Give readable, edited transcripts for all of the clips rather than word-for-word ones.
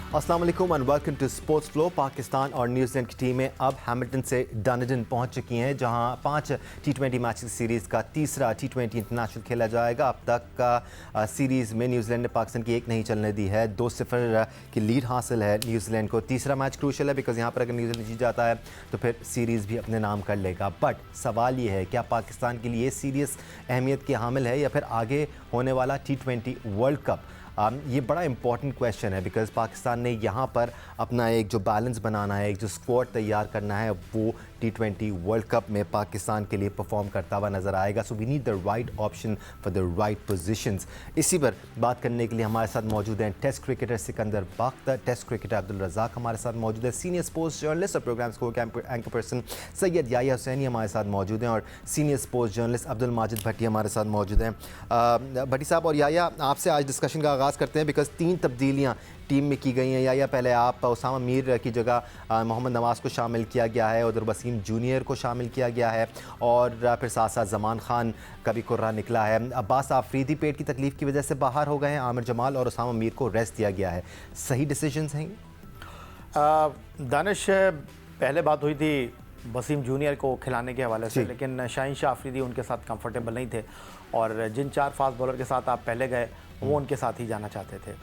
अस्सलाम वालेकुम and welcome to sports flow. Pakistan और न्यूजीलैंड की टीमें अब हैमिल्टन से डनडन पहुंच चुकी हैं, जहां 5 T20 मैच की सीरीज़ का तीसरा T20 इंटरनेशनल खेला जाएगा। अब तक का सीरीज़ में न्यूजीलैंड ने पाकिस्तान की एक नहीं चलने दी है। 2-0 की लीड हासिल है न्यूजीलैंड को। तीसरा मैच क्रूशल है बिकॉज यहाँ पर अगर न्यूजीलैंड जीत जाता है तो फिर सीरीज़ भी अपने नाम कर लेगा। बट सवाल ये है, क्या पाकिस्तान के लिए सीरियस अहमियत की हामिल है या फिर आगे होने वाला T20 वर्ल्ड कप? ये बड़ा इंपॉर्टेंट क्वेश्चन है बिकॉज पाकिस्तान ने यहाँ पर अपना एक जो बैलेंस बनाना है, एक जो स्क्वाड तैयार करना है, वो T20 वर्ल्ड कप में पाकिस्तान के लिए परफॉर्म करता हुआ नज़र आएगा। So we need the right option for the right positions. इसी पर बात करने के लिए हमारे साथ मौजूद हैं test cricketer Sikandar Bakhtar, test cricketer Abdul Razzaq हमारे साथ मौजूद है, सीनियर स्पोर्ट्स जर्नलिस्ट और प्रोग्राम्स को एंकर पर्सन सैयद याह्या हुसैनी हमारे साथ मौजूद हैं, और senior sports journalist Abdul Majid Bhatti हमारे साथ मौजूद हैं। भट्टी साहब और याह्या, आपसे आज डिस्कशन का आगाज़ करते हैं बिकॉज 3 तब्दीलियाँ टीम में की गई हैं। या पहले आप उसामा मीर की जगह मोहम्मद नवाज़ को शामिल किया गया है, उधर वसीम जूनियर को शामिल किया गया है, और फिर साथ साथ जमान खान का भी कुर्रा निकला है। अब्बास आफरीदी पेट की तकलीफ़ की वजह से बाहर हो गए हैं, आमिर जमाल और उसामा मीर को रेस्ट दिया गया है। सही डिसीजंस हैं? दानिश, पहले बात हुई थी वसीम जूनियर को खिलाने के हवाले से, लेकिन शाहीन शाह आफरीदी उनके साथ कंफर्टेबल नहीं थे और जिन 4 फास्ट बॉलर के साथ आप पहले गए वो उनके साथ ही जाना चाहते थे।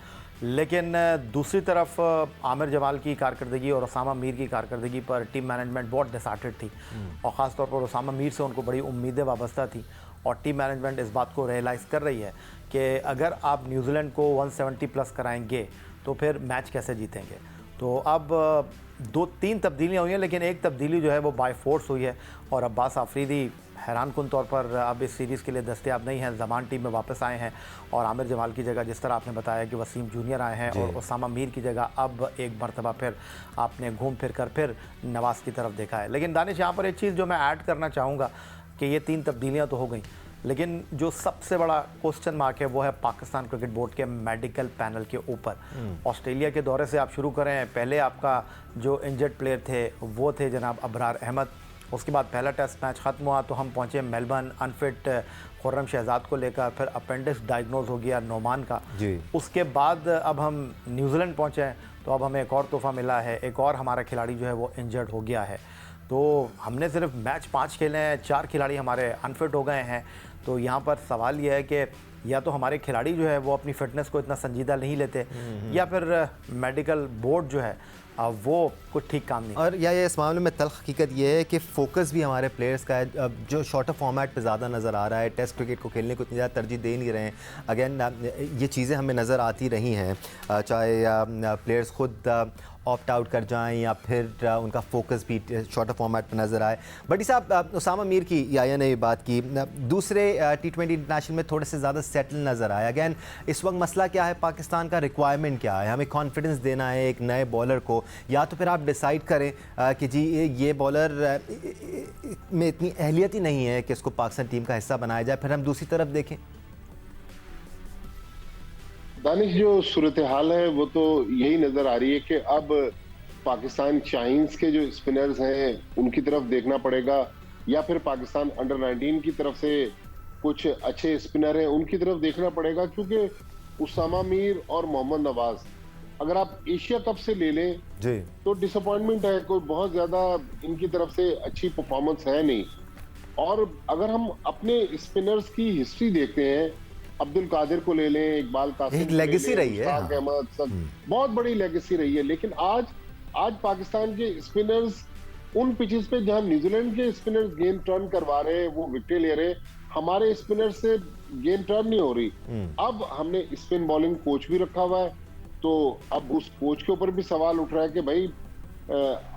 लेकिन दूसरी तरफ आमिर जमाल की कारकर्दगी और उसामा मीर की कारकर्दगी पर टीम मैनेजमेंट बहुत डिसहार्टेड थी और ख़ास तौर पर उसामा मीर से उनको बड़ी उम्मीदें वाबस्ता थी और टीम मैनेजमेंट इस बात को रियलाइज़ कर रही है कि अगर आप न्यूजीलैंड को 170 प्लस कराएंगे तो फिर मैच कैसे जीतेंगे। तो अब 2-3 तब्दीलियाँ हुई हैं, लेकिन एक तब्दीली जो है वो बाय फोर्स हुई है और अब्बास आफरीदी हैरानकुन तौर पर अब इस सीरीज़ के लिए दस्तयाब नहीं है। ज़मान टीम में वापस आए हैं और आमिर जमाल की जगह, जिस तरह आपने बताया कि वसीम जूनियर आए हैं, और उसामा मीर की जगह अब एक मरतबा फिर आपने घूम फिर कर फिर नवाज़ की तरफ देखा है। लेकिन दानिश, यहाँ पर एक चीज़ जो मैं ऐड करना चाहूँगा कि ये 3 तब्दीलियाँ तो हो गई, लेकिन जो सबसे बड़ा क्वेश्चन मार्क है वो है पाकिस्तान क्रिकेट बोर्ड के मेडिकल पैनल के ऊपर। ऑस्ट्रेलिया के दौरे से आप शुरू करें, पहले आपका जो इंजर्ड प्लेयर थे वो थे जनाब अबरार अहमद। उसके बाद पहला टेस्ट मैच ख़त्म हुआ तो हम पहुंचे मेलबर्न अनफिट खुर्रम शहजाद को लेकर, फिर अपेंडिक्स डायग्नोज हो गया नोमान का। उसके बाद अब हम न्यूजीलैंड पहुंचे हैं तो अब हमें एक और तोहफ़ा मिला है, एक और हमारा खिलाड़ी जो है वो इंजर्ड हो गया है। तो हमने सिर्फ मैच 5 खेले हैं, 4 खिलाड़ी हमारे अनफिट हो गए हैं। तो यहाँ पर सवाल यह है कि या तो हमारे खिलाड़ी जो है वो अपनी फ़िटनेस को इतना संजीदा नहीं लेते, या फिर मेडिकल बोर्ड जो है वो कुछ ठीक काम नहीं। और या इस मामले में तल्ख हकीकत ये है कि फोकस भी हमारे प्लेयर्स का है, जो शॉर्टर फॉर्मेट पे ज़्यादा नज़र आ रहा है, टेस्ट क्रिकेट को खेलने को इतनी ज़्यादा तरजीह दे नहीं रहे हैं। अगेन ये चीज़ें हमें नज़र आती रही हैं, चाहे प्लेयर्स खुद ऑप्ट आउट कर जाएं या फिर उनका फोकस भी शॉर्टर फॉर्मेट पर नज़र आए। बट साहब, उसामा मीर की याया ने ये बात की, दूसरे T20 इंटरनेशनल में थोड़े से ज़्यादा सेटल नज़र आए। अगैन इस वक्त मसला क्या है, पाकिस्तान का रिक्वायरमेंट क्या है? हमें कॉन्फिडेंस देना है एक नए बॉलर को, या तो फिर आप डिसाइड करें कि जी ये बॉलर में इतनी अहलियत ही नहीं है कि इसको पाकिस्तान टीम का हिस्सा बनाया जाए, फिर हम दूसरी तरफ देखें। दानिश, जो सूरत हाल है वो तो यही नजर आ रही है कि अब पाकिस्तान शाहीन्स के जो स्पिनर्स हैं उनकी तरफ देखना पड़ेगा, या फिर पाकिस्तान अंडर 19 की तरफ से कुछ अच्छे स्पिनर हैं उनकी तरफ देखना पड़ेगा। क्योंकि उसामा मीर और मोहम्मद नवाज अगर आप एशिया कप से ले लें जी तो डिसअपॉइंटमेंट है, कोई बहुत ज्यादा इनकी तरफ से अच्छी परफॉर्मेंस है नहीं। और अगर हम अपने स्पिनर्स की हिस्ट्री देखते हैं, अब्दुल कादिर को ले लें, इकबाल कासिम, एक लेगेसी रही है, अहमद, बहुत बड़ी लेगेसी रही है। लेकिन आज पाकिस्तान के स्पिनर्स उन पिचेस पे जहां न्यूजीलैंड के स्पिनर्स गेम टर्न करवा रहे हैं, वो विकेट ले रहे हैं, हमारे स्पिनर्स से गेम टर्न नहीं हो रही। अब हमने स्पिन बॉलिंग कोच भी रखा हुआ है, तो अब उस कोच के ऊपर भी सवाल उठ रहा है कि भाई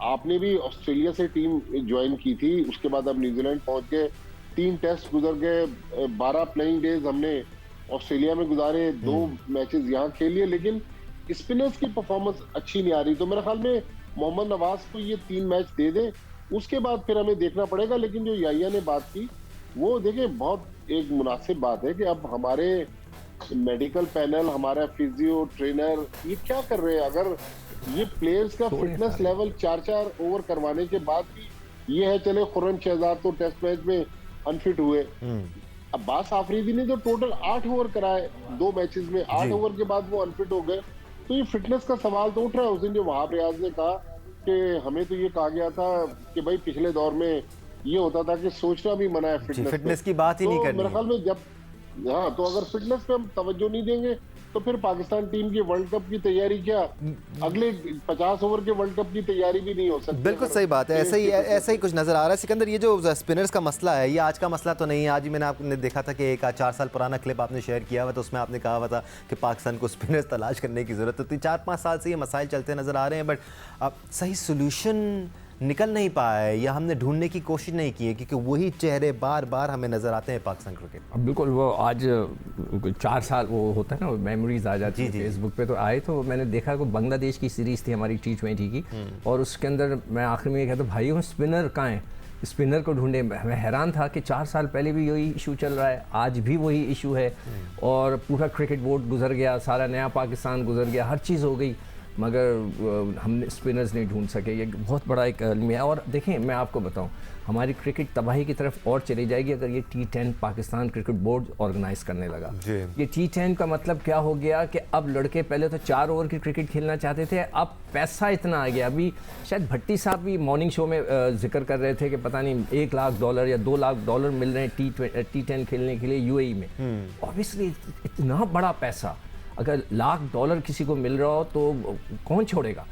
आपने भी ऑस्ट्रेलिया से टीम ज्वाइन की थी, उसके बाद अब न्यूजीलैंड पहुंच गए, 3 टेस्ट गुजर गए, 12 प्लेइंग डेज हमने ऑस्ट्रेलिया में गुजारे, 2 मैचेस यहाँ खेलिए, लेकिन स्पिनर्स की परफॉर्मेंस अच्छी नहीं आ रही। तो मेरे ख्याल में मोहम्मद नवाज को ये 3 मैच दे दे, उसके बाद फिर हमें देखना पड़ेगा। लेकिन जो याया ने बात की वो देखिए बहुत एक मुनासिब बात है कि अब हमारे मेडिकल पैनल, हमारा फिजियो ट्रेनर ये क्या कर रहे हैं। अगर ये प्लेयर्स का फिटनेस लेवल 4-4 ओवर करवाने के बाद भी ये है, चले खुर्रम शहजाद तो टेस्ट मैच में अनफिट हुए, अब्बास आफरीदी ने तो टोटल 8 ओवर कराए 2 मैचेस में, 8 ओवर के बाद वो अनफिट हो गए। तो ये फिटनेस का सवाल तो उठ रहा है। उस दिन जो वहाब रियाज ने कहा कि हमें तो ये कहा गया था कि भाई पिछले दौर में ये होता था कि सोचना भी मना है फिटनेस की बात ही नहीं करनी मेरे ख्याल में जब तो अगर फिटनेस पे हम तवज्जो नहीं देंगे तो फिर पाकिस्तान टीम की वर्ल्ड कप की तैयारी क्या, अगले 50 ओवर के वर्ल्ड कप की तैयारी भी नहीं हो सकती। बिल्कुल सही बात है, ऐसा ही कुछ नजर आ रहा है। सिकंदर, ये जो स्पिनर्स का मसला है ये आज का मसला तो नहीं है। आज ही मैंने आपने देखा था कि एक 4 साल पुराना क्लिप आपने शेयर किया हुआ था, उसमें आपने कहा हुआ था कि पाकिस्तान को स्पिनर्स तलाश करने की जरूरत होती है। 4-5 साल से ये मसाइल चलते नजर आ रहे हैं, बट अब सही सोल्यूशन निकल नहीं पाया है या हमने ढूंढने की कोशिश नहीं की है, क्योंकि वही चेहरे बार बार हमें नज़र आते हैं पाकिस्तान क्रिकेट। अब बिल्कुल वो आज 4 साल वो होता है ना, मेमोरीज आ जाती है फेसबुक पे। तो आए तो मैंने देखा कि बांग्लादेश की सीरीज़ थी हमारी T20 की, और उसके अंदर मैं आखिर में ये कहता भाई वो स्पिनर कहाँ हैं, स्पिनर को ढूंढे। मैं हैरान था कि 4 साल पहले भी यही इशू चल रहा है, आज भी वही इशू है, और पूरा क्रिकेट बोर्ड गुजर गया, सारा नया पाकिस्तान गुजर गया, हर चीज़ हो गई, मगर हमने स्पिनर्स नहीं ढूंढ सके। ये बहुत बड़ा एक अलमिया। और देखें, मैं आपको बताऊं, हमारी क्रिकेट तबाही की तरफ और चली जाएगी अगर ये T10 Pakistan cricket board organise करने लगा। ये T10 का मतलब क्या हो गया कि अब लड़के पहले तो 4 ओवर की क्रिकेट खेलना चाहते थे, अब पैसा इतना आ गया। अभी शायद भट्टी साहब भी मॉर्निंग शो में जिक्र कर रहे थे कि पता नहीं $1 लाख या $2 लाख मिल रहे हैं T10 खेलने के लिए UAE में। ऑब्वियसली इतना बड़ा पैसा अगर $1 लाख किसी को मिल रहा हो तो कौन छोड़ेगा।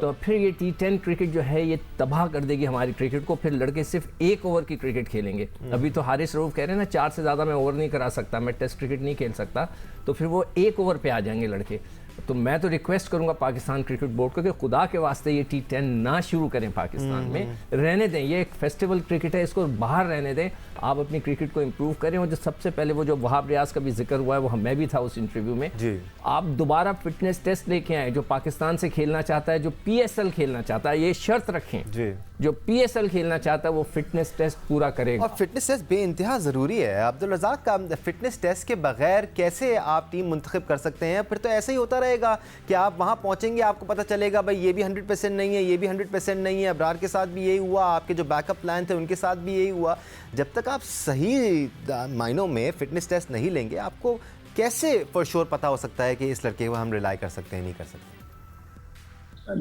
तो फिर ये T10 क्रिकेट जो है ये तबाह कर देगी हमारी क्रिकेट को। फिर लड़के सिर्फ 1 ओवर की क्रिकेट खेलेंगे। अभी तो हारिस रऊफ कह रहे हैं ना 4 से ज़्यादा मैं ओवर नहीं करा सकता, मैं टेस्ट क्रिकेट नहीं खेल सकता, तो फिर वो 1 ओवर पे आ जाएंगे लड़के। तो मैं तो रिक्वेस्ट करूंगा पाकिस्तान क्रिकेट बोर्ड को कि खुदा के वास्ते ये T10 ना शुरू करें पाकिस्तान में, रहने दें। ये एक फेस्टिवल क्रिकेट है, इसको बाहर रहने दें। आप अपनी क्रिकेट को इम्प्रूव करें। और जो सबसे पहले वो जो वहाब रियाज का भी जिक्र हुआ है, वो मैं भी था उस इंटरव्यू में जी। आप दोबारा फिटनेस टेस्ट लेके आए। जो पाकिस्तान से खेलना चाहता है, जो PSL खेलना चाहता है, ये शर्त रखें जी। जो PSL खेलना चाहता है वो फिटनेस टेस्ट पूरा करेगा। और फिटनेस टेस्ट बेइंतहा ज़रूरी है। अब्दुल रज़ाक का फिटनेस टेस्ट के बगैर कैसे आप टीम मुंतखब कर सकते हैं? फिर तो ऐसा ही होता रहेगा कि आप वहाँ पहुँचेंगे, आपको पता चलेगा भाई ये भी 100% नहीं है, ये भी 100% नहीं है। अबरार के साथ भी यही हुआ, आपके जो बैकअप प्लान थे उनके साथ भी यही हुआ। जब तक आप सही मायनों में फिटनेस टेस्ट नहीं लेंगे, आपको कैसे फॉर श्योर पता हो सकता है कि इस लड़के को हम रिलाई कर सकते हैं, नहीं कर सकते?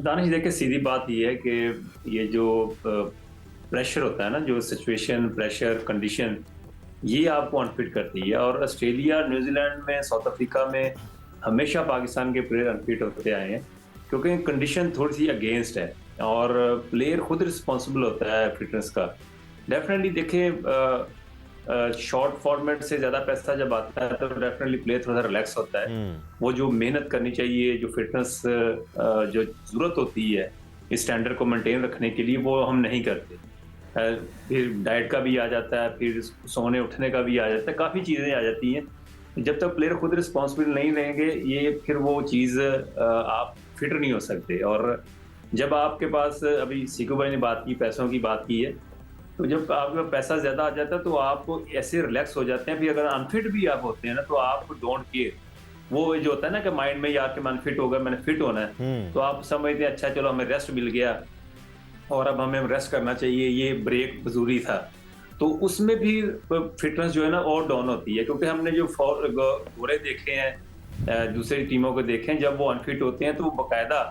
दानिश, देखिए सीधी बात ये है कि ये जो प्रेशर होता है ना, जो सिचुएशन, प्रेशर, कंडीशन, ये आपको अनफिट करती है। और ऑस्ट्रेलिया, न्यूजीलैंड में, साउथ अफ्रीका में हमेशा पाकिस्तान के प्लेयर अनफिट होते आए हैं क्योंकि कंडीशन थोड़ी सी अगेंस्ट है और प्लेयर खुद रिस्पॉन्सिबल होता है फिटनेस का। डेफिनेटली देखिए शॉर्ट फॉर्मेट से ज़्यादा पैसा जब आता है तो डेफिनेटली प्लेयर थोड़ा सा रिलैक्स होता है। वो जो मेहनत करनी चाहिए, जो फिटनेस जो ज़रूरत होती है इस स्टैंडर्ड को मेंटेन रखने के लिए, वो हम नहीं करते। फिर डाइट का भी आ जाता है, फिर सोने उठने का भी आ जाता है, काफ़ी चीज़ें आ जाती हैं। जब तक प्लेयर खुद रिस्पॉन्सिबल नहीं रहेंगे, ये फिर वो चीज़ आप फिट नहीं हो सकते। और जब आपके पास, अभी सीकू भाई ने बात की, पैसों की बात की है, तो जब आपके पास पैसा ज़्यादा आ जाता है तो आपको ऐसे रिलैक्स हो जाते हैं। फिर अगर अनफिट भी आप होते हैं ना तो आप डोंट केयर। वो जो होता है ना कि माइंड में यार कि मैं अनफिट हो गया, मैंने फिट होना है, तो आप समझते हैं अच्छा चलो हमें रेस्ट मिल गया और अब हमें रेस्ट करना चाहिए, ये ब्रेक जरूरी था। तो उसमें भी फिटनेस जो है ना और डाउन होती है। क्योंकि हमने जो गोरे देखे हैं, दूसरी टीमों को देखे हैं, जब वो अनफिट होते हैं तो बाकायदा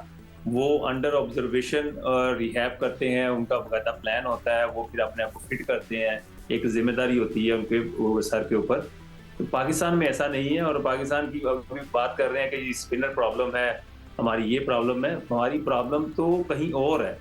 वो अंडर ऑब्जर्वेशन रिहैब करते हैं, उनका बाकायदा प्लान होता है, वो फिर अपने आप को फिट करते हैं, एक जिम्मेदारी होती है उनके सर के ऊपर। तो पाकिस्तान में ऐसा नहीं है। और पाकिस्तान की अभी बात कर रहे हैं कि स्पिनर प्रॉब्लम है, हमारी ये प्रॉब्लम है, हमारी प्रॉब्लम तो कहीं और है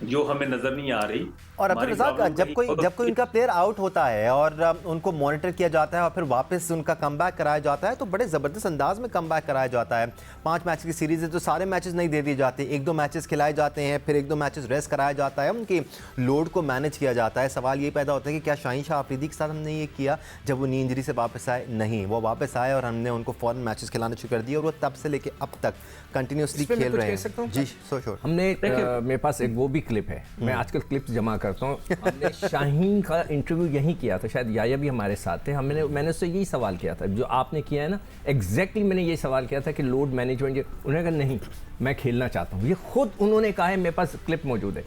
जो हमें नजर नहीं आ रही। और अब्दुल रज़ाक, जब कोई उनका प्लेयर आउट होता है और उनको मॉनिटर किया जाता है और फिर वापस उनका कमबैक कराया जाता है तो बड़े ज़बरदस्त अंदाज में कमबैक कराया जाता है। 5 मैच की सीरीज़ है तो सारे मैचेस नहीं दे दिए जाते, 1-2 मैचेस खिलाए जाते हैं, फिर 1-2 मैचेस रेस्ट कराया जाता है, उनकी लोड को मैनेज किया जाता है। सवाल ये पैदा होता है कि क्या शाहीन शाह अफरीदी के साथ हमने ये किया जब वो नी इंजरी से वापस आए? नहीं, वो वापस आए और हमने उनको फ़ौरन मैचेस खिलाना शुरू कर दिए और वो तब से लेके अब तक कंटिन्यूसली खेल रहे हैं। जी सो श्योर। हमने मेरे पास एक वो भी क्लिप है, मैं आजकल क्लिप्स जमा करता हूँ। हमने शाहीन का इंटरव्यू यही किया था, शायद याया भी हमारे साथ थे। मैंने उससे यही सवाल किया था जो आपने किया है ना, एग्जैक्टली मैंने ये सवाल किया था कि लोड मैनेजमेंट। उन्होंने कहा नहीं मैं खेलना चाहता हूँ, ये खुद उन्होंने कहा है, मेरे पास क्लिप मौजूद है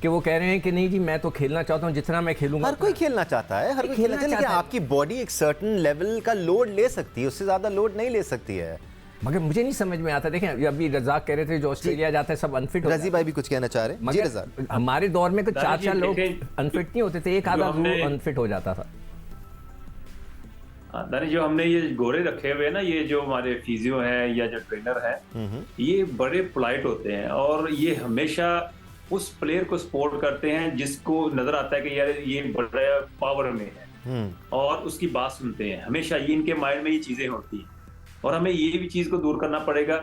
कि वो कह रहे हैं कि नहीं जी मैं तो खेलना चाहता हूँ, जितना मैं खेलूंगा। हर कोई खेलना चाहता है, हर कोई खेलना चाहता है, लेकिन आपकी बॉडी एक सर्टेन लेवल का लोड ले सकती है, उससे ज़्यादा लोड नहीं ले सकती है। मगर मुझे नहीं समझ में आता। देखें अभी रज़ाक कह रहे थे जो ऑस्ट्रेलिया जाता है सब अनफिट होता है। रजी भाई भी कुछ कहना चाह रहे हैं। जी रज़ाक, मगर हमारे दौर में तो दानिश 4 जी, लोग देखें, अनफिट नहीं होते थे, एक आधा हमने- अनफिट हो जाता था। दानिश, जो हमने ये गोरे रखे हुए हैं ना, ये जो हमारे फिजियो हैं या जो ट्रेनर हैं, ये बड़े पोलाइट होते हैं और ये हमेशा उस प्लेयर को सपोर्ट करते हैं जिसको नजर आता है कि यार ये बड़ा पावर में है और उसकी बात सुनते हैं। हमेशा ये इनके माइंड में ये चीजें होती हैं और हमें ये भी चीज को दूर करना पड़ेगा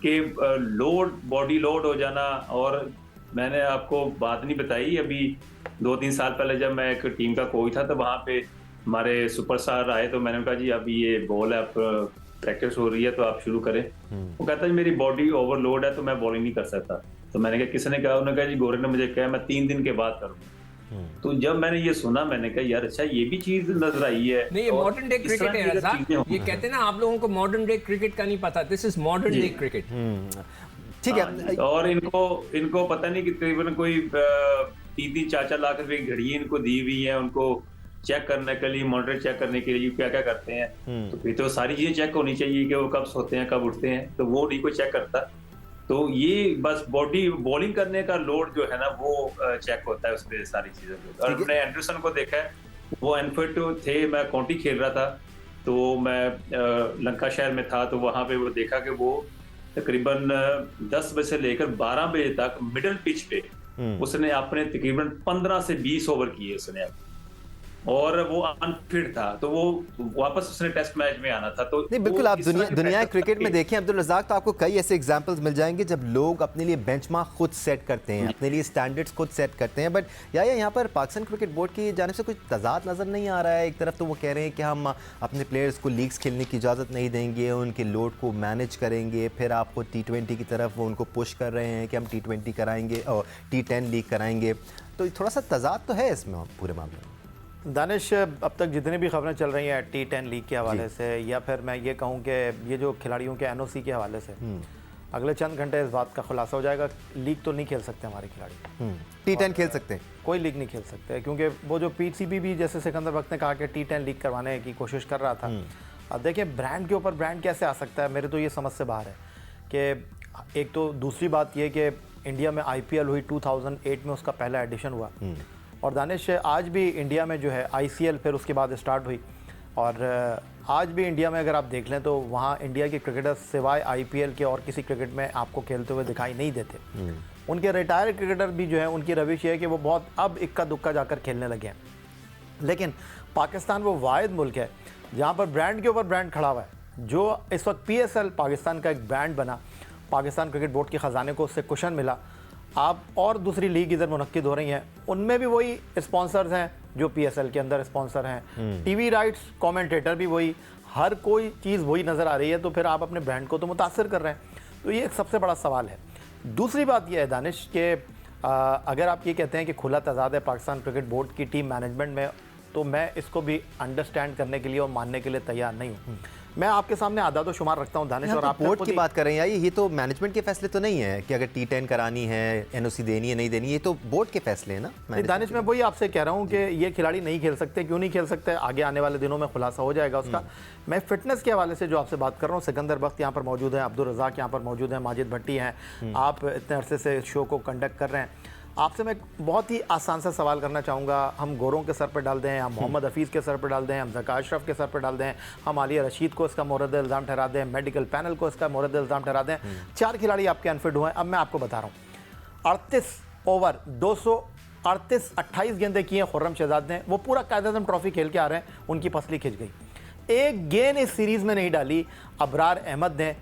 कि लोड, बॉडी लोड हो जाना। और मैंने आपको बात नहीं बताई, अभी 2-3 साल पहले जब मैं एक टीम का कोच था तो वहां पे हमारे सुपरस्टार आए तो मैंने कहा जी अब ये बॉल है, आप प्रैक्टिस हो रही है तो आप शुरू करें। वो कहता है मेरी बॉडी ओवरलोड है तो मैं बॉलिंग नहीं कर सकता। तो मैंने कहा किसने कहा? उन्होंने कहा जी गोरे ने मुझे कहा मैं 3 दिन के बाद करूँगा। तो जब मैंने ये सुना मैंने कहा यार अच्छा ये भी चीज नजर आई है। नहीं, ये और मॉडर्न डे इस क्रिकेट तरह है की अगर रज़ाक। चीजें हों- ये कहते हैं ना आप लोगों को मॉडर्न डे क्रिकेट का नहीं पता, this is modern day cricket. ठीक हाँ है। जी, और इनको पता नहीं कि तकरीबन कोई 3-4 लाख रुपए की घड़ी इनको दी हुई है उनको चेक करने के लिए, मॉनिटर चेक करने के लिए क्या क्या करते हैं। तो फिर तो सारी चीजें चेक होनी चाहिए कि वो कब सोते हैं कब उठते हैं, तो वो नहीं कोई चेक करता। तो ये बस बॉडी बॉलिंग करने का लोड जो है ना वो चेक होता है उस पर सारी चीजों को। और हमने एंडरसन को देखा है, वो अनफिट थे, मैं काउंटी खेल रहा था तो मैं लंकाशायर में था तो वहां पे वो देखा कि वो तकरीबन 10 बजे से लेकर 12 बजे तक मिडिल पिच पे उसने अपने तकरीबन 15 से 20 ओवर किए उसने और वो अनफिट था तो वो वापस उसने टेस्ट मैच में आना था। तो नहीं बिल्कुल, वो आप इस तरह दुनिया के दुनिया फैक्टर क्रिकेट में के- देखें अब्दुल रज़ाक, तो आपको कई ऐसे एग्जांपल्स मिल जाएंगे जब लोग अपने लिए बेंचमार्क खुद सेट करते हैं, अपने लिए स्टैंडर्ड्स खुद सेट करते हैं। बट यहाँ पर पाकिस्तान क्रिकेट बोर्ड की जानिब से कुछ तजाद नज़र नहीं आ रहा है। एक तरफ तो वो कह रहे हैं कि हम अपने प्लेयर्स को लीग्स खेलने की इजाज़त नहीं देंगे, उनके लोड को मैनेज करेंगे, फिर आपको T20 की तरफ वो उनको पुश कर रहे हैं कि हम T20 कराएंगे और T10 लीग कराएंगे। तो थोड़ा सा तजाद तो है इसमें पूरे मामले में। दानिश, अब तक जितनी भी खबरें चल रही हैं T10 लीग के हवाले से या फिर मैं ये कहूँ कि ये जो खिलाड़ियों के NOC के हवाले से अगले चंद घंटे इस बात का खुलासा हो जाएगा। लीग तो नहीं खेल सकते हमारे खिलाड़ी, T10 खेल सकते हैं, कोई लीग नहीं खेल सकते क्योंकि वो जो PCB भी जैसे सिकंदर वक्त ने कहा कि T10 लीग करवाने की कोशिश कर रहा था। अब देखिए ब्रांड के ऊपर ब्रांड कैसे आ सकता है, मेरे तो ये समझ से बाहर है कि एक तो दूसरी बात ये कि इंडिया में IPL हुई 2008 में, उसका पहला एडिशन हुआ और दानिश आज भी इंडिया में जो है ICL फिर उसके बाद स्टार्ट हुई और आज भी इंडिया में अगर आप देख लें तो वहाँ इंडिया के क्रिकेटर्स सिवाय IPL के और किसी क्रिकेट में आपको खेलते हुए दिखाई नहीं देते। उनके रिटायर्ड क्रिकेटर भी जो है उनकी रविश है कि वो बहुत अब इक्का दुक्का जाकर खेलने लगे हैं। लेकिन पाकिस्तान वो वाहिद मुल्क है जहाँ पर ब्रांड के ऊपर ब्रांड खड़ा हुआ है। जो इस वक्त PSL पाकिस्तान का एक ब्रांड बना, पाकिस्तान क्रिकेट बोर्ड के ख़जाने को उससे कुशन मिला। आप और दूसरी लीग इधर मुनक्किद हो रही हैं, उनमें भी वही स्पॉन्सर्स हैं जो PSL के अंदर स्पॉन्सर हैं, TV राइट्स, कमेंटेटर भी वही, हर कोई चीज़ वही नज़र आ रही है। तो फिर आप अपने ब्रांड को तो मुतासर कर रहे हैं। तो ये एक सबसे बड़ा सवाल है। दूसरी बात यह है दानिश के अगर आप ये कहते हैं कि खुला तजाद है पाकिस्तान क्रिकेट बोर्ड की टीम मैनेजमेंट में, तो मैं इसको भी अंडरस्टैंड करने के लिए और मानने के लिए तैयार नहीं हूँ। मैं आपके सामने आदाद शुमार रखता हूँ दानिश, और आप बोर्ड की बात कर रहे हैं, ये तो मैनेजमेंट के फैसले तो नहीं है कि अगर T10 करानी है, NOC देनी है नहीं देनी, ये तो बोर्ड के फैसले हैं ना। दानिश मैं वही आपसे कह रहा हूँ कि ये खिलाड़ी नहीं खेल सकते, क्यों नहीं खेल सकते, आगे आने वाले दिनों में खुलासा हो जाएगा उसका। मैं फिटनेस के हवाले से जो आपसे बात कर रहा हूँ, सिकंदर बख्त यहाँ पर मौजूद है, अब्दुल रज़ाक यहाँ पर मौजूद है, माजिद भट्टी हैं, आप इतने अरसे से शो को कंडक्ट कर रहे हैं। आपसे मैं बहुत ही आसान सा सवाल करना चाहूँगा। हम गोरों के सर पर डाल दें, हम मोहम्मद हफीज़ के सर पर डाल दें, हम ज़का अशरफ के सर पर डाल दें, हम आलिया रशीद को इसका मोरद इल्ज़ाम ठहरा दें, मेडिकल पैनल को इसका मोरद इल्ज़ाम ठहरा दें। 4 खिलाड़ी आपके अनफिट हुए हैं। अब मैं आपको बता रहा हूँ, 38 ओवर 238 28 गेंदें की हैं खुर्रम शहजाद ने। वो पूरा कायद-ए-आज़म ट्रॉफी खेल के आ रहे हैं, उनकी पसली खिंच गई। एक गेंद इस सीरीज़ में नहीं डाली अबरार अहमद ने,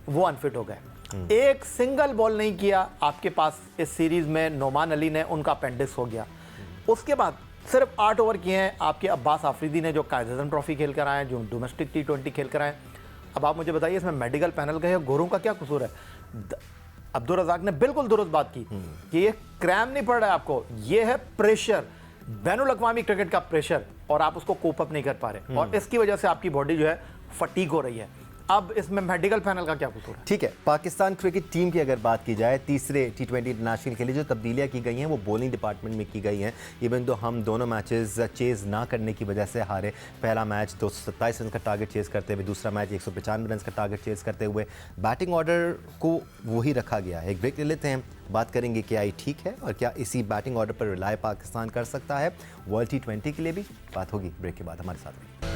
वो अनफिट हो गए। एक सिंगल बॉल नहीं किया आपके पास इस सीरीज में नोमान अली ने, उनका अपेंडिक्स हो गया। उसके बाद सिर्फ 8 ओवर किए हैं आपके अब्बास आफरीदी ने, जो कायद-ए-आज़म ट्रॉफी खेल कर आए हैं, जो डोमेस्टिक T20 खेल कर आए हैं। अब आप मुझे बताइए इसमें मेडिकल पैनल का या गोरों का क्या कसूर है? अब्दुल रज़ाक ने बिल्कुल दुरुस्त बात की कि ये क्रैम नहीं पड़ रहा है आपको, ये है प्रेशर, बैनुल अक़वामी क्रिकेट का प्रेशर, और आप उसको कोप अप नहीं कर पा रहे और इसकी वजह से आपकी बॉडी जो है फटीग हो रही है। अब इसमें मेडिकल पैनल का क्या कसूर है? ठीक है, पाकिस्तान क्रिकेट टीम की अगर बात की जाए, तीसरे T20 इंटरनेशनल के लिए जो तब्दीलियां की गई हैं वो बॉलिंग डिपार्टमेंट में की गई हैं। इवन तो हम दोनों मैचेस चेज़ ना करने की वजह से हारे। पहला मैच 227 रन का टारगेट चेज़ करते हुए, दूसरा मैच 195 रन का टारगेट चेज़ करते हुए। बैटिंग ऑर्डर को वही रखा गया है। एक ब्रेक ले लेते हैं, बात करेंगे क्या ये ठीक है और क्या इसी बैटिंग ऑर्डर पर रिलाय पाकिस्तान कर सकता है वर्ल्ड T20 के लिए भी। बात होगी ब्रेक के बाद, हमारे साथ में।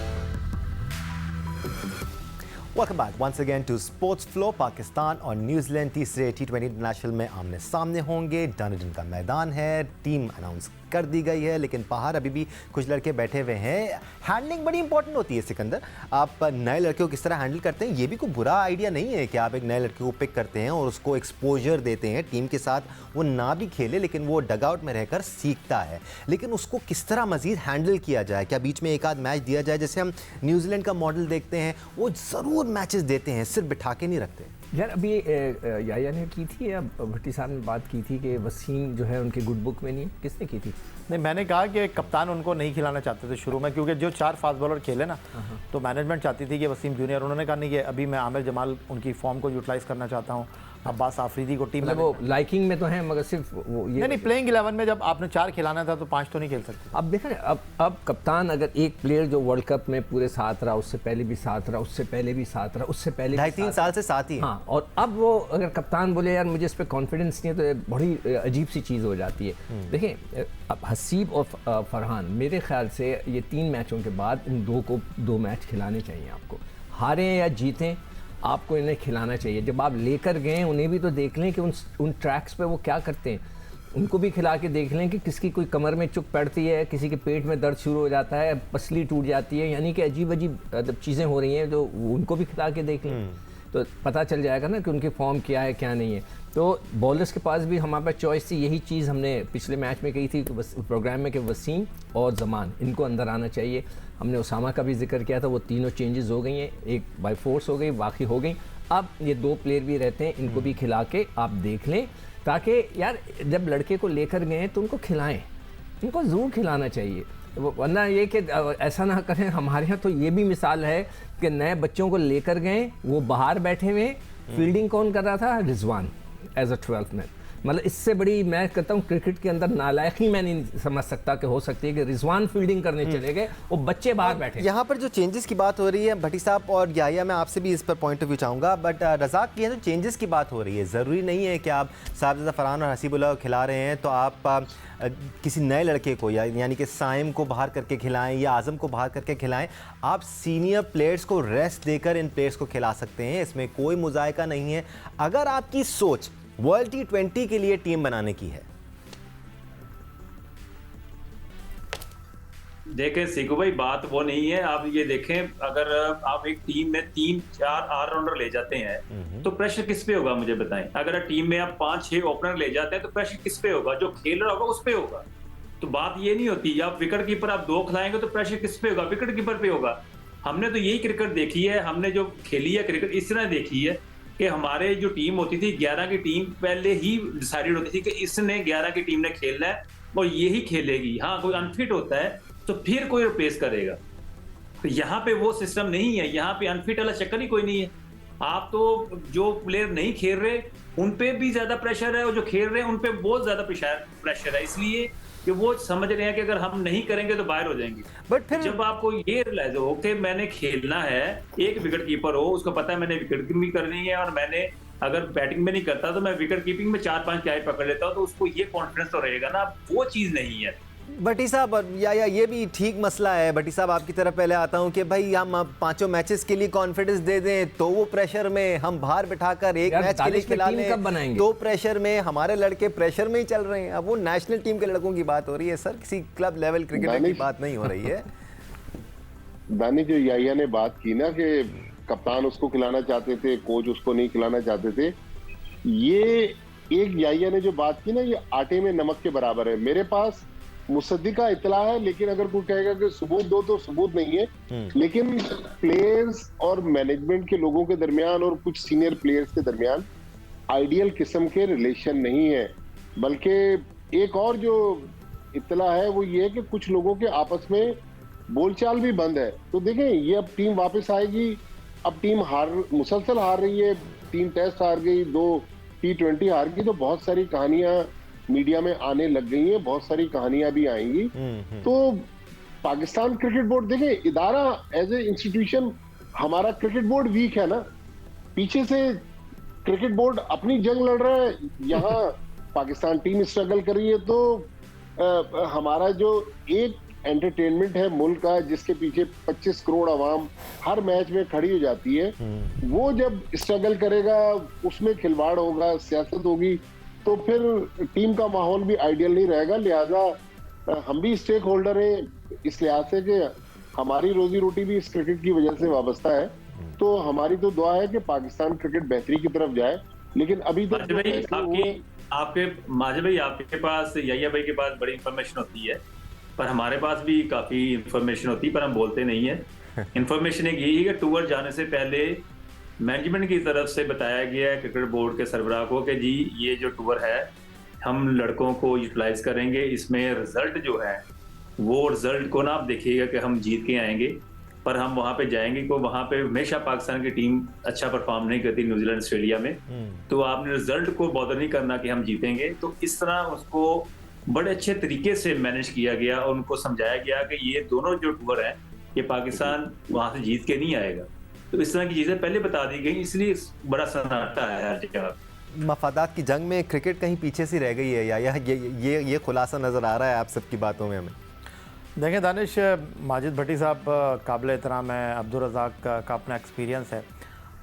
Welcome back once again to Sports Flow। Pakistan और न्यूजीलैंड तीसरे T20 इंटरनेशनल में आमने सामने होंगे। डनडन का मैदान है, टीम अनाउंस कर दी गई है, लेकिन बाहर अभी भी कुछ लड़के बैठे हुए हैं। हैंडलिंग बड़ी इंपॉर्टेंट होती है सिकंदर। आप नए लड़के को किस तरह हैंडल करते हैं, ये भी कोई बुरा आइडिया नहीं है कि आप एक नए लड़के को पिक करते हैं और उसको एक्सपोजर देते हैं टीम के साथ। वो ना भी खेले लेकिन वो डगआउट में रहकर सीखता है, लेकिन उसको किस तरह मजीद हैंडल किया जाए। क्या बीच में एक आध मैच दिया जाए, जैसे हम न्यूजीलैंड का मॉडल देखते हैं, वो ज़रूर मैचेस देते हैं, सिर्फ बिठा के नहीं रखते। यार अभी याया ने की थी या भट्टी साहब ने बात की थी कि वसीम जो है उनके गुड बुक में नहीं है, किसने की थी? नहीं, मैंने कहा कि कप्तान उनको नहीं खिलाना चाहते थे शुरू में, क्योंकि जो 4 फास्ट बॉलर खेले ना, तो मैनेजमेंट चाहती थी कि वसीम जूनियर, उन्होंने कहा नहीं कि अभी मैं आमिर जमाल उनकी फॉर्म को यूटिलाइज करना चाहता हूँ, अब्बास आफरीदी को टीम में। वो लाइकिंग में तो है मगर सिर्फ वो ये नहीं, प्लेइंग 11 में जब आपने 4 खिलाना था तो 5 तो नहीं खेल सकते। अब देखा ना, अब कप्तान अगर एक प्लेयर जो वर्ल्ड कप में पूरे साथ रहा, उससे पहले भी साथ रहा, उससे पहले भी साथ रहा, उससे पहले 2.5-3 साल से साथ ही है। हाँ, और अब वो अगर कप्तान बोले यार मुझे इस पर कॉन्फिडेंस नहीं है, तो ये बड़ी अजीब सी चीज़ हो जाती है। देखिए, अब हसीब और फरहान, मेरे ख्याल से ये 3 मैचों के बाद इन 2 को 2 मैच खिलाने चाहिए आपको। हारें या जीतें, आपको इन्हें खिलाना चाहिए। जब आप लेकर गए उन्हें भी तो देख लें कि उन ट्रैक्स पे वो क्या करते हैं, उनको भी खिला के देख लें कि किसकी कोई कमर में चुक पड़ती है, किसी के पेट में दर्द शुरू हो जाता है, पसली टूट जाती है, यानी कि अजीब अजीब चीज़ें हो रही हैं, जो उनको भी खिला के देख लें तो पता चल जाएगा ना कि उनकी फॉर्म क्या है क्या नहीं है। तो बॉलर्स के पास भी हमारे पास चॉइस थी। यही चीज़ हमने पिछले मैच में कही थी प्रोग्राम में कि वसीम और जमान इनको अंदर आना चाहिए। हमने उसामा का भी जिक्र किया था, वो तीनों चेंजेस हो गई हैं, एक बाय फोर्स हो गई, बाकी हो गई। अब ये 2 प्लेयर भी रहते हैं, इनको भी खिला के आप देख लें, ताकि यार जब लड़के को लेकर गए तो उनको खिलाएं, इनको ज़रूर खिलाना चाहिए। वरना ये कि ऐसा ना करें। हमारे यहाँ तो ये भी मिसाल है कि नए बच्चों को लेकर गए, वो बाहर बैठे हुए, फील्डिंग कौन कर रहा था? Rizwan as a 12th man. मतलब इससे बड़ी मैं कहता हूँ क्रिकेट के अंदर नालायकी मैं नहीं समझ सकता कि हो सकती है कि रिजवान फील्डिंग करने चले गए, वो बच्चे बाहर बैठे। यहाँ पर जो चेंजेस की बात हो रही है भट्टी साहब और याया, मैं आपसे भी इस पर पॉइंट ऑफ व्यू चाहूँगा, बट रज़ाक की है जो चेंजेस की बात हो रही है, ज़रूरी नहीं है कि आप साहबजादा फरहान और हसीबुल्लाह को खिला रहे हैं तो आप किसी नए लड़के को यानी कि साइम को बाहर करके खिलाएं या आज़म को बाहर करके खिलाएं। आप सीनियर प्लेयर्स को रेस्ट देकर इन प्लेयर्स को खिला सकते हैं, इसमें कोई मुज़ायका नहीं है, अगर आपकी सोच वर्ल्ड T20 के लिए टीम बनाने की है। देखें सीखो भाई, बात वो नहीं है। आप ये देखें, अगर आप एक टीम में 3-4 ऑलराउंडर ले जाते हैं तो प्रेशर किस पे होगा मुझे बताएं। अगर टीम में आप 5-6 ओपनर ले जाते हैं तो प्रेशर किस पे होगा? जो खेल रहा होगा उस पे होगा। तो बात ये नहीं होती आप विकेट कीपर आप 2 खिलाएंगे तो प्रेशर किस पे होगा? विकेट कीपर पे होगा। हमने तो यही क्रिकेट देखी है, हमने जो खेली है क्रिकेट इस तरह देखी है कि हमारे जो टीम होती थी 11 की टीम पहले ही डिसाइडेड होती थी कि इसने 11 की टीम ने खेलना है और यही खेलेगी। हाँ, कोई अनफिट होता है तो फिर कोई रिप्लेस करेगा। तो यहाँ पे वो सिस्टम नहीं है, यहाँ पे अनफिट वाला चक्कर ही कोई नहीं है। आप तो जो प्लेयर नहीं खेल रहे उन पे भी ज्यादा प्रेशर है और जो खेल रहे हैं उन पे बहुत ज्यादा प्रेशर है, इसलिए कि वो समझ रहे हैं कि अगर हम नहीं करेंगे तो बाहर हो जाएंगे। बट फिर जब आपको ये रियलाइज हो कि मैंने खेलना है, एक विकेट कीपर हो, उसको पता है मैंने विकेट कीपिंग भी करनी है और मैंने अगर बैटिंग में नहीं करता तो मैं विकेट कीपिंग में 4-5 कैच पकड़ लेता हूं, तो उसको ये कॉन्फिडेंस तो रहेगा ना। वो चीज नहीं है भट्टी साहब। या ये भी ठीक मसला है। भट्टी साहब आपकी तरफ पहले आता हूं कि भाई हम 5 मैचेस के लिए कॉन्फिडेंस दे दें तो वो प्रेशर में हम बाहर बिठाकर एक मैच के लिए खिला लें तो प्रेशर में हमारे लड़के प्रेशर में ही चल रहे हैं। अब वो नेशनल टीम के लड़कों की बात हो रही है सर, किसी क्लब लेवल क्रिकेटर की बात नहीं हो रही है। दानिश, जो याया ने बात की ना कि कप्तान उसको खिलाना चाहते थे, कोच उसको नहीं खिलाना चाहते थे, ये एक याया ने जो बात की ना, ये आटे में नमक के बराबर है। मेरे पास मुसद्दिका इतला है, लेकिन अगर कोई कहेगा कि सबूत दो तो सबूत नहीं है। लेकिन प्लेयर्स और मैनेजमेंट के लोगों के दरमियान और कुछ सीनियर प्लेयर्स के दरमियान आइडियल किस्म के रिलेशन नहीं है, बल्कि एक और जो इतला है वो ये है कि कुछ लोगों के आपस में बोलचाल भी बंद है। तो देखें, ये अब टीम वापस आएगी अब टीम मुसलसल हार रही है, 3 टेस्ट हार गई, 2 T20 हार गई, तो बहुत सारी कहानियां मीडिया में आने लग गई हैं, बहुत सारी कहानियां भी आएंगी। तो पाकिस्तान क्रिकेट बोर्ड, देखें, इदारा एज ए इंस्टीट्यूशन, हमारा क्रिकेट बोर्ड वीक है ना, पीछे से क्रिकेट बोर्ड अपनी जंग लड़ रहा है, यहाँ पाकिस्तान टीम स्ट्रगल कर रही है। तो हमारा जो एक एंटरटेनमेंट है मुल्क का, जिसके पीछे 25 करोड़ आवाम हर मैच में खड़ी हो जाती है, वो जब स्ट्रगल करेगा, उसमें खिलवाड़ होगा, सियासत होगी, तो फिर टीम का माहौल भी आइडियल नहीं रहेगा। लिहाजा हम भी स्टेक होल्डर हैं इस लिहाज से कि हमारी रोजी रोटी भी इस क्रिकेट की वजह से वाबस्ता है। तो हमारी तो दुआ है कि पाकिस्तान क्रिकेट बेहतरी की तरफ जाए, लेकिन अभी तक आपके पास, याहिया भाई के पास बड़ी इंफॉर्मेशन होती है, पर हमारे पास भी काफी इंफॉर्मेशन होती है, पर हम बोलते नहीं है। इंफॉर्मेशन एक यही है कि टूर जाने से पहले मैनेजमेंट की तरफ से बताया गया है क्रिकेट बोर्ड के सरबराह को कि जी ये जो टूर है हम लड़कों को यूटिलाइज करेंगे, इसमें रिजल्ट जो है वो रिजल्ट को ना आप देखिएगा कि हम जीत के आएंगे, पर हम वहां पे जाएंगे को वहां पे हमेशा पाकिस्तान की टीम अच्छा परफॉर्म नहीं करती न्यूजीलैंड ऑस्ट्रेलिया में, तो आपने रिजल्ट को बॉदर नहीं करना कि हम जीतेंगे। तो इस तरह उसको बड़े अच्छे तरीके से मैनेज किया गया और उनको समझाया गया कि ये दोनों जो टूर हैं ये पाकिस्तान वहां से जीत के नहीं आएगा। तो इस तरह की चीजें पहले बता दी गई, इसलिए बड़ा सन्नाटा है हर जगह। मफादात की जंग में क्रिकेट कहीं पीछे से रह गई है या ये खुलासा नजर आ रहा है आप सबकी बातों में हमें? देखें दानिश, माजिद भट्टी साहब काबिल एहतराम है, अब्दुल रज़ाक का अपना एक्सपीरियंस है,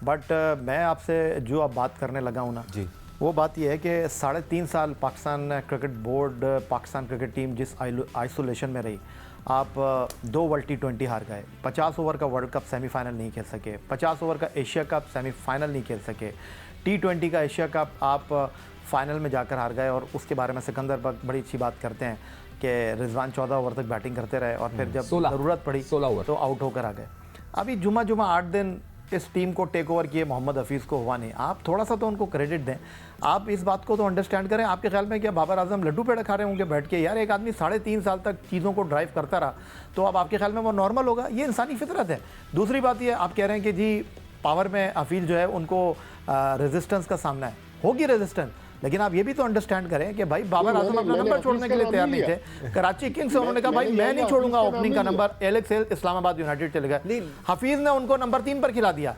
बट मैं आपसे जो अब बात करने लगा हूँ ना जी, वो बात यह है कि 3.5 साल Pakistan cricket board, Pakistan cricket team जिस आइसोलेशन में रही, आप 2 वर्ल्ड T20 हार गए, 50 ओवर का वर्ल्ड कप सेमीफाइनल नहीं खेल सके, 50 ओवर का एशिया कप सेमीफाइनल नहीं खेल सके, T20 का एशिया कप आप फाइनल में जाकर हार गए, और उसके बारे में सिकंदर बड़ी अच्छी बात करते हैं कि रिजवान 14 ओवर तक बैटिंग करते रहे और फिर जब ज़रूरत पड़ी 16 ओवर तो आउट होकर आ गए। अभी जुमा 8 दिन इस टीम को टेक ओवर किए मोहम्मद हफीज़ को हुआ नहीं। आप थोड़ा सा तो उनको क्रेडिट दें, आप इस बात को तो अंडरस्टैंड करें। आपके ख्याल में क्या बाबर आजम लड्डू पेड़े खा रहे होंगे बैठ के? यार एक आदमी 3.5 साल तक चीज़ों को ड्राइव करता रहा, तो अब आपके ख्याल में वो नॉर्मल होगा? ये इंसानी फितरत है। दूसरी बात ये, आप कह रहे हैं कि जी पावर में हफीज़ जो है उनको रेजिस्टेंस का सामना है, होगी रेजिस्टेंस, लेकिन आप ये भी तो अंडरस्टैंड करें कि भाई बाबर आजम अपना नंबर छोड़ने के लिए तैयार नहीं थे। कराची किंग्स से उन्होंने कहा भाई मैं नहीं छोड़ूंगा ओपनिंग का number, Alex hello Islamabad United चले गए, हफीज ने उनको नंबर 3 पर खिला दिया।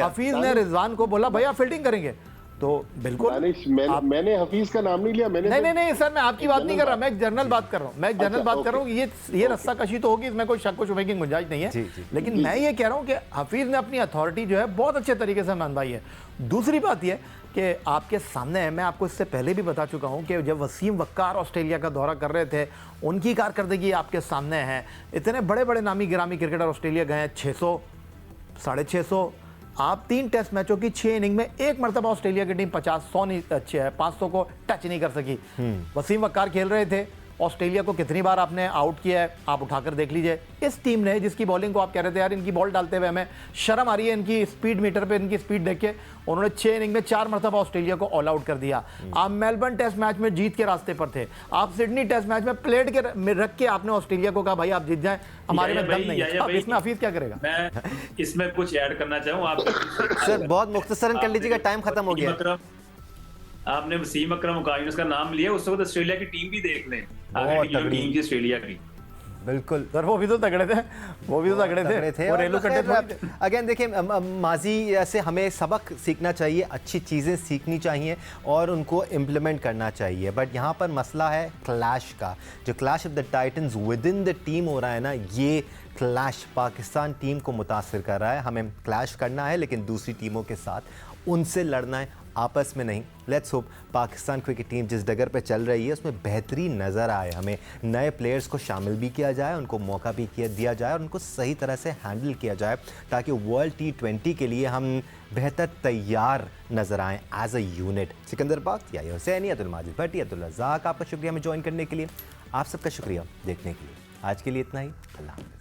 हफीज ने रिजवान को बोला भैया फील्डिंग करेंगे, तो बिल्कुल मैंने हफीज का नाम नहीं लिया, मैंने नहीं सर, मैं आपकी बात नहीं कर रहा, मैं एक जनरल बात कर रहा हूँ, ये रस्सा कशी तो होगी, इसमें कोई शक व शुबे की गुंजाइश नहीं है, लेकिन मैं ये कह रहा हूँ कि हफीज ने अपनी अथॉरिटी जो है बहुत अच्छे तरीके से मनवाई है। दूसरी बात यह कि आपके सामने है, मैं आपको इससे पहले भी बता चुका हूं कि जब वसीम वक्कार ऑस्ट्रेलिया का दौरा कर रहे थे, उनकी कारकर्दगी आपके सामने है। इतने बड़े बड़े नामी गिरामी क्रिकेटर ऑस्ट्रेलिया गए हैं, 600, 650, आप 3 टेस्ट मैचों की 6 इनिंग में एक मरतबा ऑस्ट्रेलिया की टीम 50-100 नहीं, अच्छे है 500 को टच नहीं कर सकी। वसीम वक्कार खेल रहे थे, ऑस्ट्रेलिया को कितनी बार आपने आउट किया है, आप उठाकर देख लीजिए। इस टीम ने जिसकी बॉलिंग को आप कह रहे थे यार इनकी बॉल डालते हुए हमें शर्म आ रही है, इनकी स्पीड मीटर पे इनकी स्पीड देख के, उन्होंने 6 इनिंग में 4 मरतबा ऑस्ट्रेलिया को ऑल आउट कर दिया। आप मेलबर्न टेस्ट मैच में जीत के रास्ते पर थे, आप सिडनी टेस्ट मैच में प्लेट के रख के आपने ऑस्ट्रेलिया को कहा भाई आप जीत जाए, हमारे में दम नहीं है। अब इसमें हफीज क्या करेगा? मैं इसमें कुछ ऐड करना चाहूँ आप सर, बहुत मुख्तसरन कर लीजिएगा, टाइम खत्म हो गया। आपने वसीम अकरम का नाम लिया, उस वक्त ऑस्ट्रेलिया की टीम भी देख लें, टीम की ऑस्ट्रेलिया की। बिल्कुल सर, वो भी तो तगड़े थे, वो रेलू कट्टे थे। अगेन देखिए, माजी से हमें सबक सीखना चाहिए, अच्छी चीज़ें सीखनी चाहिए और उनको इम्प्लीमेंट करना चाहिए। बट यहाँ पर मसला है क्लैश का, जो clash of the titans with in the team हो रहा है ना, ये क्लैश पाकिस्तान टीम को मुतासिर कर रहा है। हमें क्लैश करना है लेकिन दूसरी टीमों के साथ उनसे लड़ना है, आपस में नहीं। Let's hope Pakistan cricket team जिस डगर पे चल रही है उसमें बेहतरी नज़र आए, हमें नए प्लेयर्स को शामिल भी किया जाए, उनको मौका भी दिया जाए और उनको सही तरह से हैंडल किया जाए, ताकि वर्ल्ड T20 के लिए हम बेहतर तैयार नज़र आएँ एज अ यूनिट। सिकंदर बाग, याहिया हुसैनी, अब्दुल माजिद भट्टी, अब्दुल रज़ाक, आपका शुक्रिया हमें ज्वाइन करने के लिए, आप सबका शुक्रिया देखने के लिए। आज के लिए इतना ही, अल्लाह।